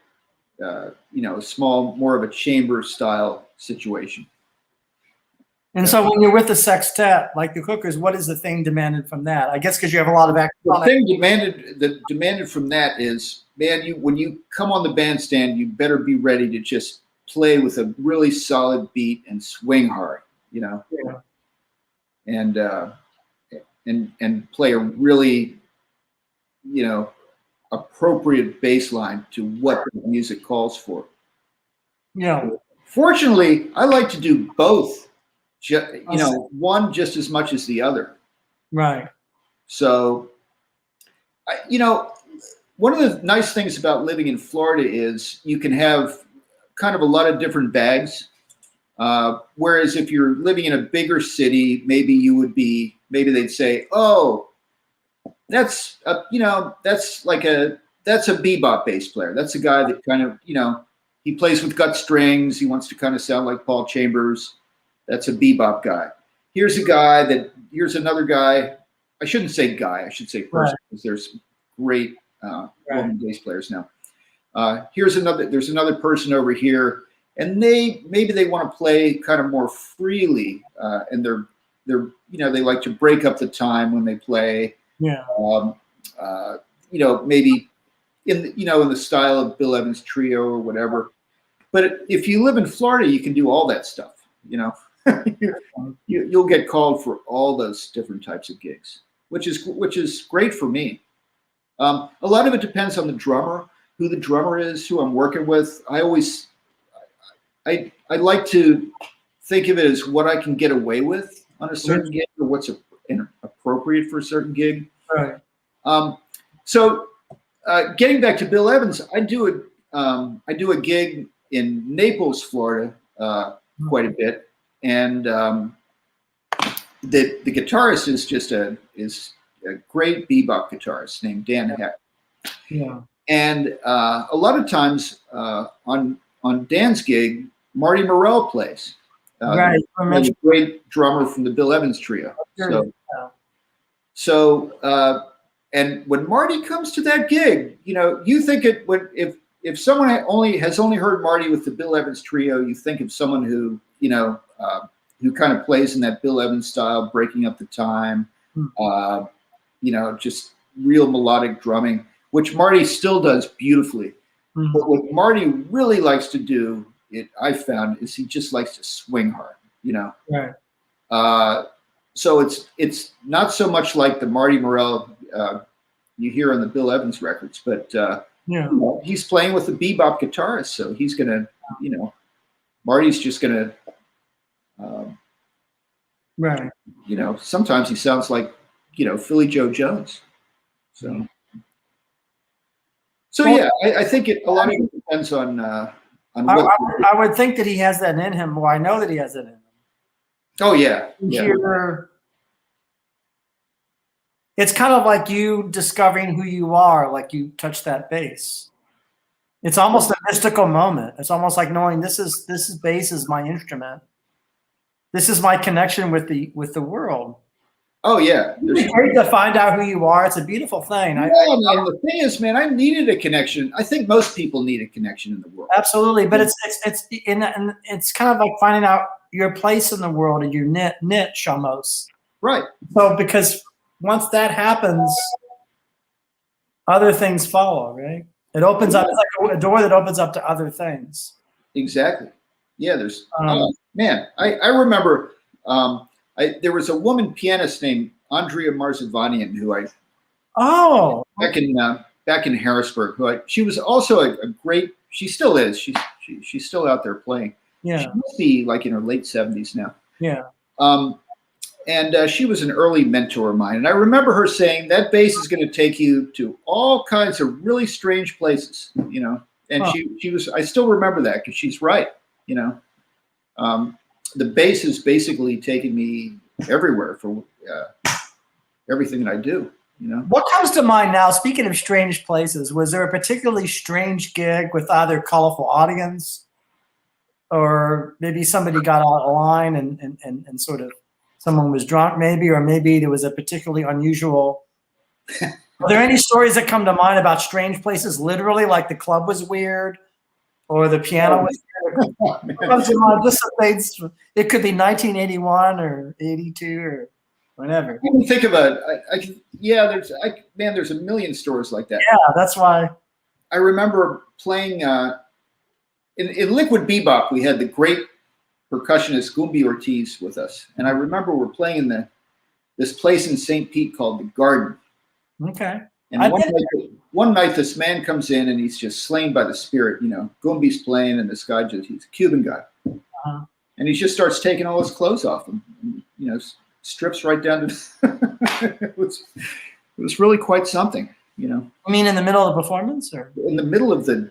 more of a chamber style situation. And so when you're with the sextet, like the Cookers, what is the thing demanded from that? I guess because you have a lot of actors. The thing demanded from that is, man, when you come on the bandstand, you better be ready to just play with a really solid beat and swing hard, Yeah. and play a really, appropriate bass line to what the music calls for. Yeah. Fortunately, I like to do both. One just as much as the other. Right. So, one of the nice things about living in Florida is you can have kind of a lot of different bags. Whereas if you're living in a bigger city, maybe they'd say, oh, that's a bebop bass player. That's a guy that kind of, he plays with gut strings. He wants to kind of sound like Paul Chambers. That's a bebop guy. Here's another guy. I shouldn't say guy. I should say person, because there's great woman bass players now. There's another person over here, and they want to play kind of more freely, and they like to break up the time when they play. Yeah. Maybe in the style of Bill Evans Trio or whatever. But if you live in Florida, you can do all that stuff. You'll get called for all those different types of gigs, which is great for me. A lot of it depends on the drummer, who the drummer is, who I'm working with. I like to think of it as what I can get away with on a certain gig, or what's appropriate for a certain gig. Right. So getting back to Bill Evans, I do a gig in Naples, Florida, quite a bit, and the guitarist is a great bebop guitarist named Dan Heck. Yeah. And a lot of times on Dan's gig, Marty Morell plays. Right. A great drummer from the Bill Evans Trio. And when Marty comes to that gig, you think if someone has only heard Marty with the Bill Evans Trio, you think of someone who kind of plays in that Bill Evans style, breaking up the time, just real melodic drumming, which Marty still does beautifully. Mm-hmm. But what Marty really likes to do, I found, is he just likes to swing hard, Right. So it's not so much like the Marty Morell you hear on the Bill Evans records, but he's playing with a bebop guitarist, so he's gonna, Marty's just gonna, right. Sometimes he sounds like, Philly Joe Jones. So yeah, I think a lot of it depends on what. I would think that he has that in him. Well, I know that he has it in him. Oh yeah. It's kind of like you discovering who you are, like you touch that bass. It's almost a mystical moment. It's almost like knowing this bass is my instrument. This is my connection with the world. Oh yeah. It's great to find out who you are. It's a beautiful thing. Man, the thing is, man, I needed a connection. I think most people need a connection in the world. Absolutely, but it's kind of like finding out your place in the world and your niche almost. Right. So because once that happens, other things follow, right? It opens up, it's like a door that opens up to other things. Exactly. Yeah, there's, man, I remember there was a woman pianist named Andrea Marzavanian who back in Harrisburg, she was also a great, she still is, she's still out there playing. Yeah. She must be like in her late 70s now. Yeah. And she was an early mentor of mine. And I remember her saying that bass is going to take you to all kinds of really strange places, and she was, I still remember that because she's right. The bass has basically taken me everywhere for everything that I do. You know. What comes to mind now, speaking of strange places, was there a particularly strange gig with either colorful audience or maybe somebody got out of line and sort of someone was drunk maybe, or maybe there was a particularly unusual. Are there any stories that come to mind about strange places, literally, like the club was weird or the piano was weird? What comes to mind? Just some things, it could be 1981 or 82 or whenever. I can think about it. There's a million stories like that. Yeah, that's why. I remember playing in Liquid Bebop. We had the great percussionist Gumby Ortiz with us, and I remember we're playing in this place in St. Pete called the Garden. Okay. And one night, this man comes in and he's just slain by the spirit. You know, Gumby's playing, and this guy he's a Cuban guy, and he just starts taking all his clothes off him. And, you know, strips right down to. it was really quite something. You know. I mean, in the middle of the performance, or in the middle of there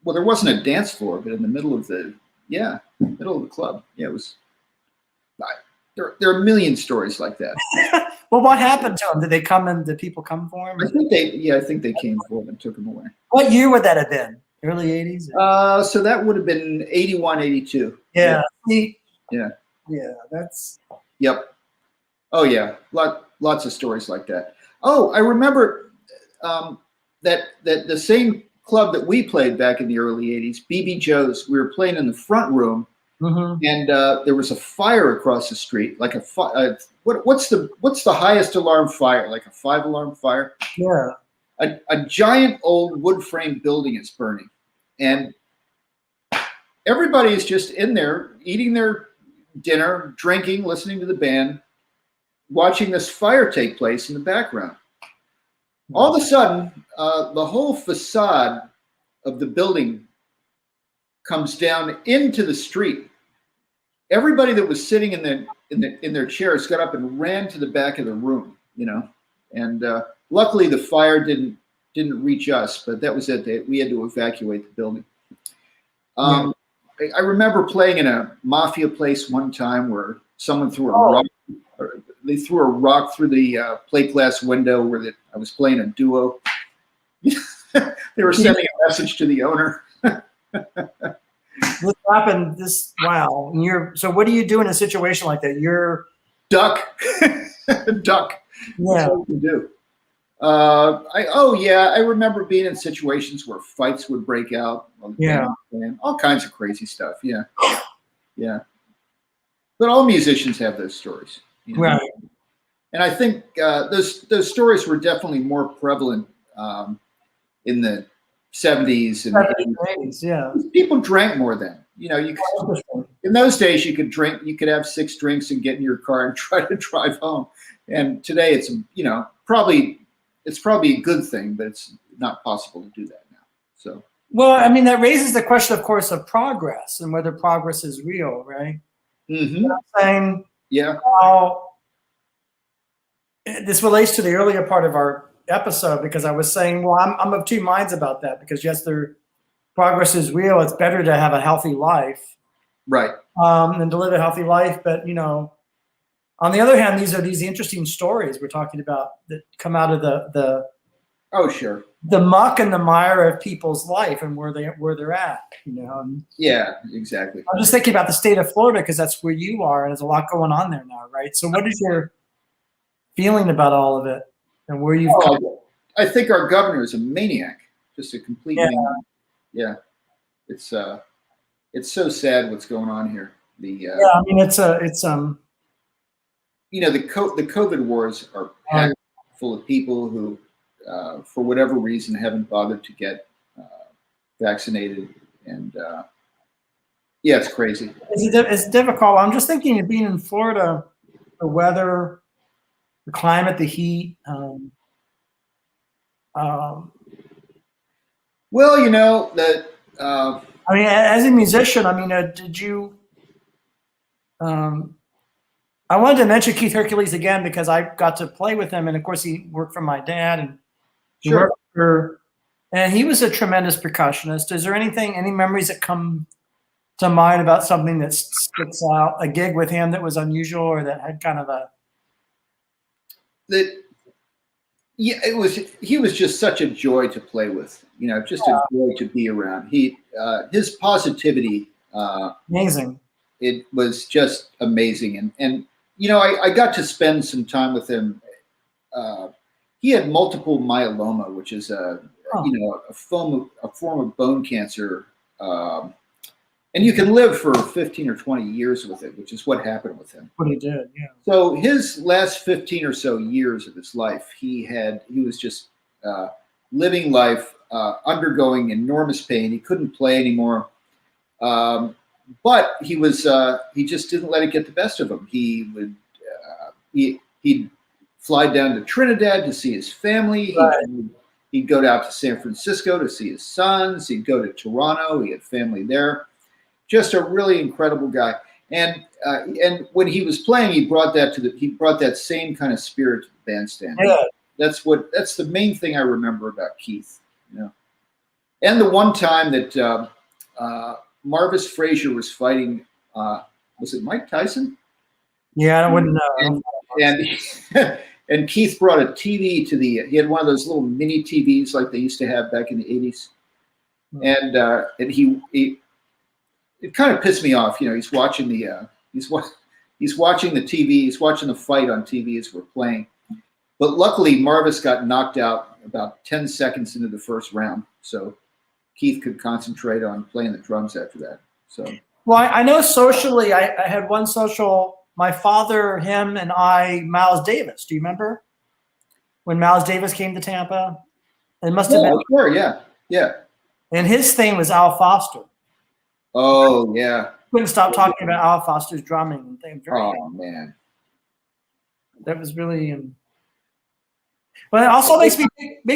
wasn't a dance floor, but in the middle of the club. Yeah, it was. There are a million stories like that. Well, what happened to him? Did they come and did people come for him? I think they came for him and took him away. What year would that have been? Early 80s? So that would have been 81, 82. Yeah. Yeah. Yeah, that's. Yep. Oh yeah, lots of stories like that. Oh, I remember that the same club that we played back in the early 80s, BB Joe's. We were playing in the front room. Mm-hmm. And there was a fire across the street, like what's the highest alarm fire? Like a 5-alarm fire? Yeah. A giant old wood frame building is burning, and everybody is just in there eating their dinner, drinking, listening to the band, watching this fire take place in the background. All of a sudden, the whole facade of the building comes down into the street. Everybody that was sitting in their chairs got up and ran to the back of the room, you know. And luckily, the fire didn't reach us, but that was it. We had to evacuate the building. I remember playing in a mafia place one time where someone threw a rock. They threw a rock through the plate glass window where I was playing a duo. They were sending a message to the owner. This happened. Wow. So what do you do in a situation like that? You're duck. Duck. Yeah. That's what you do. I remember being in situations where fights would break out. Yeah. All kinds of crazy stuff. Yeah. Yeah. But all musicians have those stories. You know? Right. And I think those stories were definitely more prevalent in the 70s and 80s, yeah. People drank more then. You know, in those days you could have 6 drinks and get in your car and try to drive home. And today it's probably a good thing, but it's not possible to do that now. So well, I mean, that raises the question, of course, of progress and whether progress is real, right? Mm-hmm. You know what I'm saying? Yeah. This relates to the earlier part of our episode because I was saying, well, I'm of two minds about that because yes, progress is real. It's better to have a healthy life, right? Than to live a healthy life. But you know, on the other hand, these are these interesting stories we're talking about that come out of the oh sure the muck and the mire of people's life and where they're at. You know. And yeah, exactly. I'm just thinking about the state of Florida because that's where you are, and there's a lot going on there now, right? So, what is your feeling about all of it? And where you've come. I think our governor is a maniac, just a complete maniac. Yeah, it's so sad what's going on here. I mean it's you know, the COVID wars are packed full of people who, for whatever reason, haven't bothered to get vaccinated, and yeah, it's crazy. It's difficult. I'm just thinking of being in Florida, the weather. The climate, the heat. Well, you know that. I mean, as a musician, I mean, did you? I wanted to mention Keith Hercules again because I got to play with him, and of course, he worked for my dad, and and he was a tremendous percussionist. Is there any memories that come to mind about something that sticks out, a gig with him that was unusual or that had kind of a Yeah, it was. He was just such a joy to play with. You know, just a joy to be around. His positivity. Amazing. It was just amazing, and you know, I got to spend some time with him. He had multiple myeloma, which is you know, a form of bone cancer, and you can live for 15 or 20 years with it, which is what happened with him. What he did, yeah. So his last 15 or so years of his life, he was just living life, undergoing enormous pain. He couldn't play anymore. But he just didn't let it get the best of him. He'd fly down to Trinidad to see his family. Right. He'd go out to San Francisco to see his sons. He'd go to Toronto. He had family there. Just a really incredible guy. And when he was playing, he brought that same kind of spirit to the bandstand. Yeah. That's the main thing I remember about Keith. You know, and the one time that Marvis Frazier was fighting, was it Mike Tyson? Yeah, I wouldn't know. And Keith brought a TV he had one of those little mini TVs like they used to have back in the 80s. And he it kind of pissed me off. You know, he's watching the TV, he's watching the fight on TV as we're playing. But luckily Marvis got knocked out about 10 seconds into the first round. So Keith could concentrate on playing the drums after that. So, well, I know socially, I had one social. My father, him, and I, Miles Davis. Do you remember when Miles Davis came to Tampa? It must have been. Sure, yeah. And his thing was Al Foster. Oh yeah. Couldn't stop talking about Al Foster's drumming and things. Oh man, that was really. But it also makes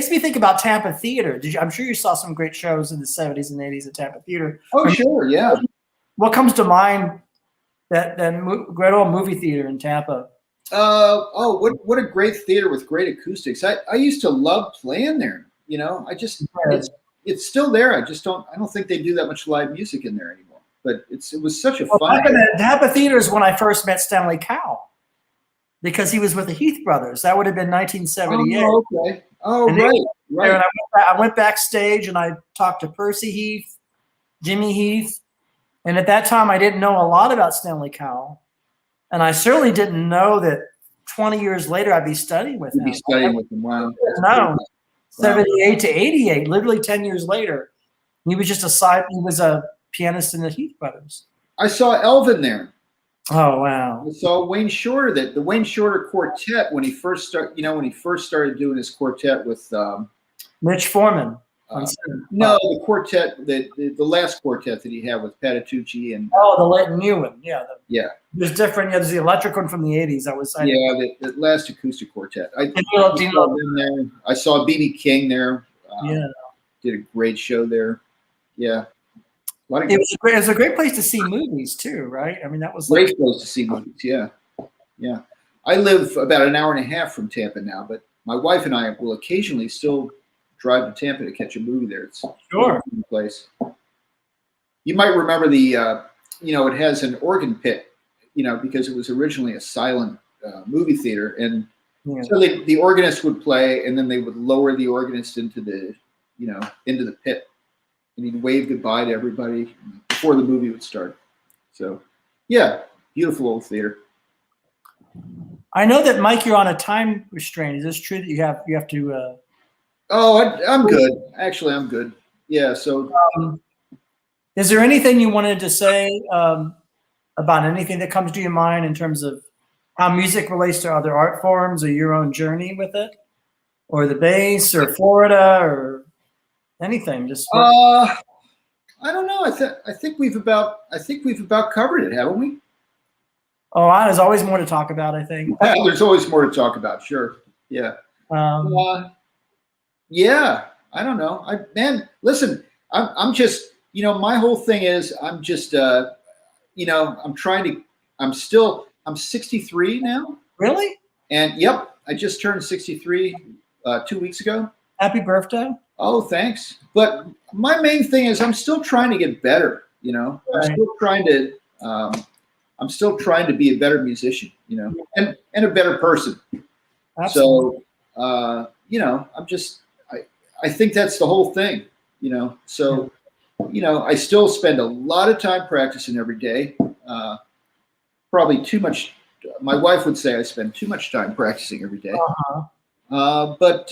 me think about Tampa Theater. I'm sure you saw some great shows in the 70s and 80s at Tampa Theater. Oh, sure, yeah. What comes to mind? That great old movie theater in Tampa. What a great theater with great acoustics. I used to love playing there. You know, it's still there. I don't think they do that much live music in there anymore. But it was such a fun. Tampa Theater is when I first met Stanley Cowell, because he was with the Heath Brothers. That would have been 1978. Oh, okay. Oh, right. And I went backstage and I talked to Percy Heath, Jimmy Heath. And at that time, I didn't know a lot about Stanley Cowell. And I certainly didn't know that 20 years later, I'd be studying with him. Wow. No, 78 to 88, literally 10 years later. He was just he was a pianist in the Heath Brothers. I saw Elvin there. Oh, wow. I saw Wayne Shorter, the Wayne Shorter Quartet, when he first started doing his quartet with Mitch Foreman. No, the quartet, the last quartet that he had with Patitucci and the new one, yeah. There's different. Yeah, there's the electric one from the '80s. The last acoustic quartet. I saw B.B. King there. Did a great show there. Yeah, it was a great place to see movies too, right? I mean, that was great place to see movies. Yeah. I live about an hour and a half from Tampa now, but my wife and I will occasionally still drive to Tampa to catch a movie there. It's sure a place. You might remember it has an organ pit, because it was originally a silent movie theater, and so the organist would play, and then they would lower the organist into the pit, and he'd wave goodbye to everybody before the movie would start. So, yeah, beautiful old theater. I know that, Mike, you're on a time restraint. Is this true that you have to? I'm good. Actually, I'm good. Yeah. So, is there anything you wanted to say about anything that comes to your mind in terms of how music relates to other art forms, or your own journey with it, or the bass, or Florida, or anything? Just I don't know. I think we've about covered it, haven't we? Oh, there's always more to talk about, I think. Yeah, there's always more to talk about. Sure. Yeah. Yeah, I don't know. Listen, I'm just, my whole thing is I'm just, I'm 63 now. Really? And yep, I just turned 63 2 weeks ago. Happy birthday. Oh, thanks. But my main thing is I'm still trying to get better. Right. I'm still trying to be a better musician, and a better person. Absolutely. So, you know, I think that's the whole thing, you know. So, you know, I still spend a lot of time practicing every day. Probably too much. My wife would say I spend too much time practicing every day. But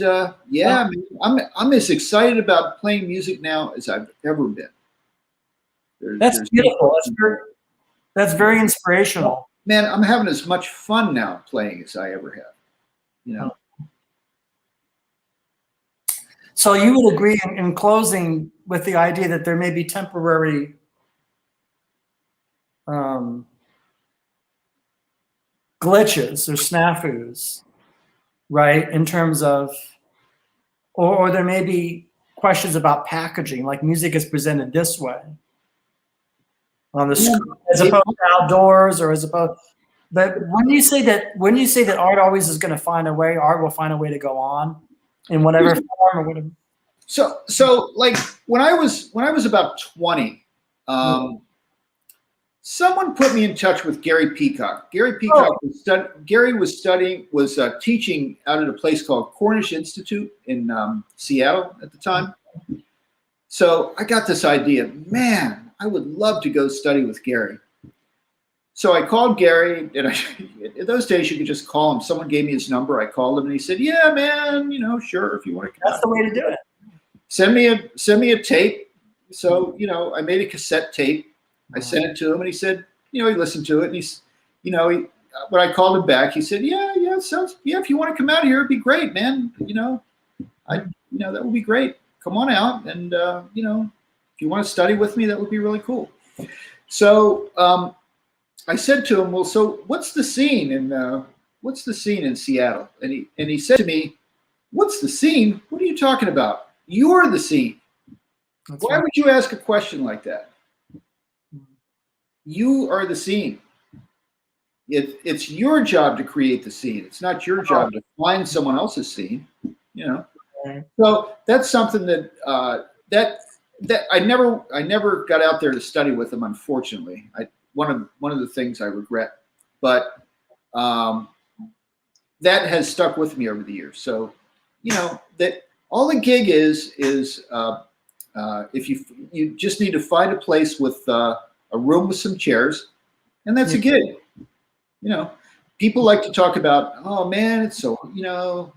yeah, I mean, I'm as excited about playing music now as I've ever been. That's beautiful. That's very inspirational. Man, I'm having as much fun now playing as I ever have. You know. So you would agree in closing with the idea that there may be temporary glitches or snafus, right? In terms of, or there may be questions about packaging, like music is presented this way on the screen, as opposed to outdoors, or as opposed. But when you say that art always is going to find a way, art will find a way to go on in whatever form or whatever. So like when I was about 20, someone put me in touch with Gary Peacock. Gary Peacock was teaching out at a place called Cornish Institute in Seattle at the time. So I got this idea, man, I would love to go study with Gary. So I called Gary, and in those days you could just call him. Someone gave me his number. I called him, and he said, "Yeah, man, you know, sure, if you want to." That's the way to do it. Send me a tape. So, you know, I made a cassette tape. I sent it to him, and he said, you know, he listened to it, and he's, you know, when I called him back, he said, yeah, if you want to come out here, it'd be great, man. You know, that would be great. Come on out, and you know, if you want to study with me, that would be really cool. So I said to him, well, so what's the scene in Seattle? And he said to me, what's the scene? What are you talking about? You're the scene. Why would you ask a question like that? You are the scene. It's your job to create the scene. It's not your job to find someone else's scene. You know. So that's something that that I never got out there to study with him. Unfortunately, one of the things I regret, but that has stuck with me over the years. So, you know, that all the gig is if you just need to find a place with a room with some chairs, and that's a gig. You know, people like to talk about, oh man, it's so, you know,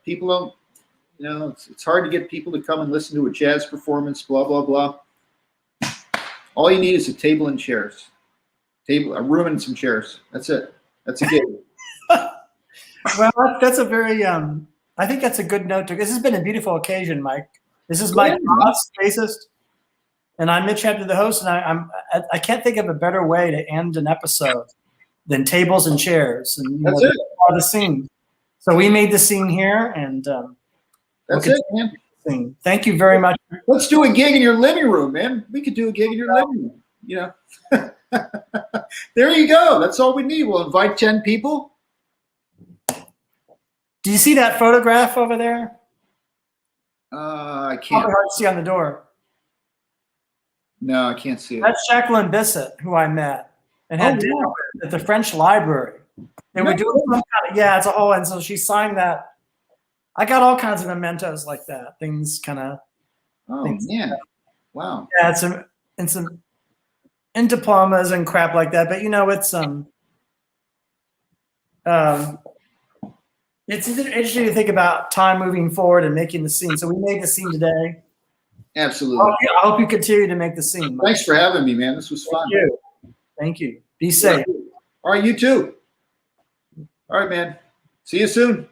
people don't, you know, it's hard to get people to come and listen to a jazz performance, blah, blah, blah. All you need is a table and chairs. A room and some chairs. That's it. That's a gig. Well, that's a very, I think that's a good note. This has been a beautiful occasion, Mike. This is Mike Ross, bassist, and I'm Mitch Hebner, the host, and I can't think of a better way to end an episode than tables and chairs. And that's it. The scene. So we made the scene here, and that's it, man. Thank you very much. Let's do a gig in your living room, man. We could do a gig in your living room. You know. There you go. That's all we need. We'll invite 10 people. Do you see that photograph over there? I can't. Probably hard to see on the door. No, I can't see it. That's Jacqueline Bissett, who I met and had dinner with at the French Library. They were doing some kind of, it's a whole, and so she signed that. I got all kinds of mementos like that. Things kind of. Oh yeah! Wow. Yeah, and some diplomas and crap like that. But you know, it's interesting to think about time moving forward and making the scene. So we made the scene today. Absolutely. I hope you continue to make the scene. Thanks for having me, man. This was fun. Thank you. Be safe. All right, you too. All right, man. See you soon.